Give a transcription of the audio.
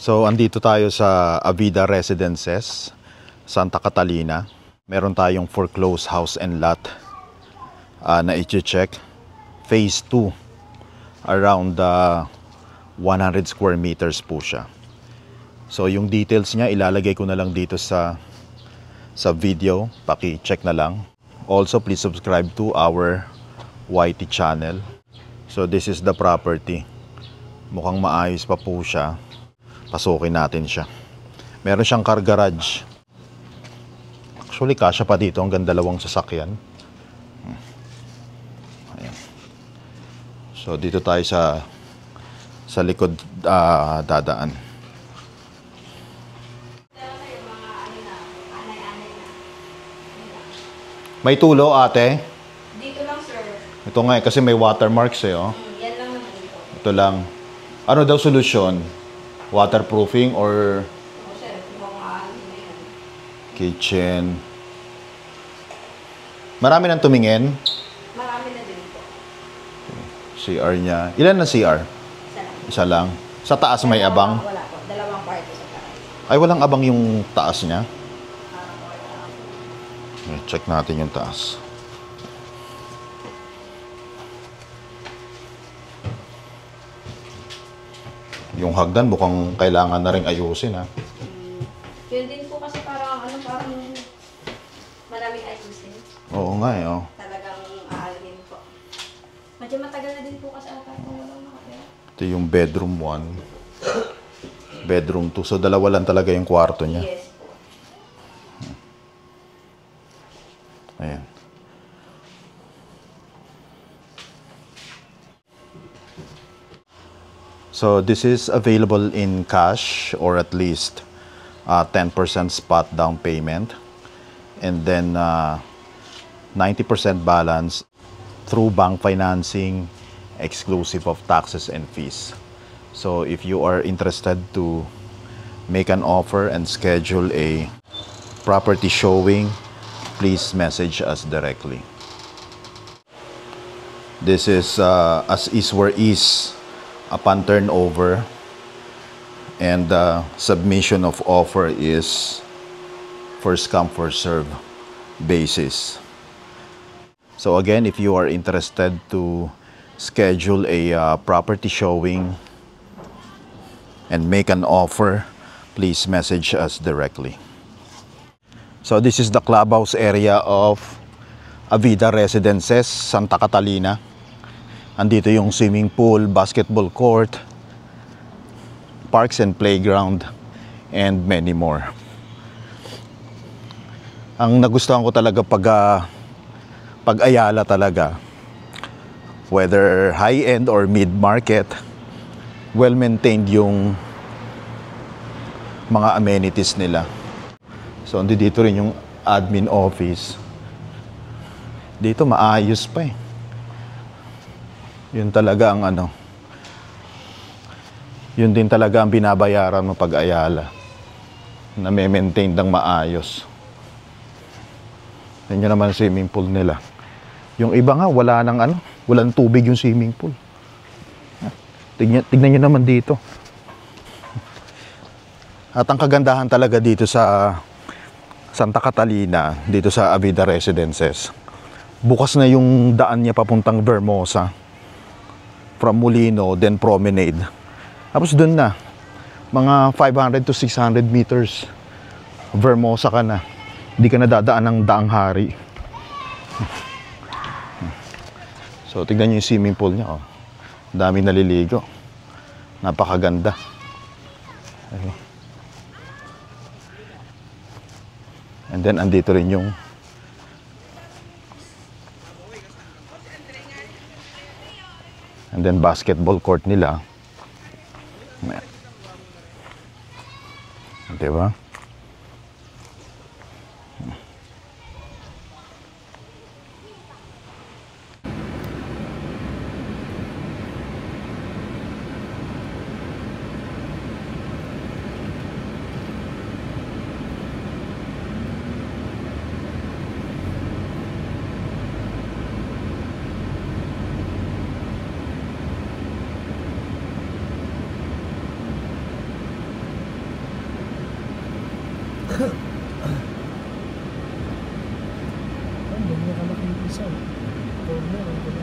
So, andito tayo sa Avida Residences, Santa Catalina. Meron tayong foreclosed house and lot na i-check. Phase 2, around 100 square meters po siya. So, yung details niya, ilalagay ko na lang dito sa video. Paki-check na lang. Also, please subscribe to our YT channel. So, this is the property. Mukhang maayos pa po siya. Pasukin natin siya. Meron siyang car garage. Actually, kasya pa dito hanggang 2 sasakyan. Ayan. So, dito tayo sa likod dadaan. May tulo, ate? Dito lang, sir. Ito nga kasi may watermarks oh. Yan lang naman dito. Ito lang. Ano daw solusyon? Waterproofing or Sir, kung na yan. kitchen? Marami nang tumingin. Marami na din po. CR niya. Ilan na CR? Isa lang. Isa lang. Sa taas may abang? Wala po. 2 party sa taas. Ay, walang abang yung taas niya. Check natin yung taas. Yung hagdan mukhang kailangan na rin ayusin ha. Yun din po kasi parang maraming ayusin. Oo nga oh. Talagang aalin po. Medyo matagal na din po kasi ata kung walang nakatira. Ito yung bedroom 1. Bedroom 2. So, 2 lang talaga yung kwarto niya. Yes po. Ayan. So, this is available in cash or at least 10% spot down payment. And then 90% balance through bank financing, exclusive of taxes and fees. So, if you are interested to make an offer and schedule a property showing, please message us directly. This is as is where is upon turnover, and submission of offer is first come first serve basis. So again, if you are interested to schedule a property showing and make an offer, please message us directly. So this is the clubhouse area of Avida Residences, Santa Catalina. Andito yung swimming pool, basketball court, parks and playground, and many more. Ang nagustuhan ko talaga pag Ayala talaga, whether high-end or mid-market, well-maintained yung mga amenities nila. So, dito rin yung admin office. Dito maayos pa eh. Yun talaga ang yun din talaga ang binabayaran mo pag Ayala. Na may maintain ng maayos. Yan naman ang swimming pool nila. Yung iba nga, walang tubig yung swimming pool. Tignan nyo naman dito. At ang kagandahan talaga dito sa Santa Catalina, dito sa Avida Residences, bukas na yung daan niya papuntang Vermosa. From Molino, then Promenade. Tapos dun na, mga 500 to 600 meters, Vermosa ka na. Hindi ka na dadaan ng Daang Hari. So, tignan nyo yung swimming pool niya. Oh. Dami naliligo. Napakaganda. Okay. And then, andito rin yung basketball court nila. Diba? Ang dami na kalaking isa. Corner, ang dami.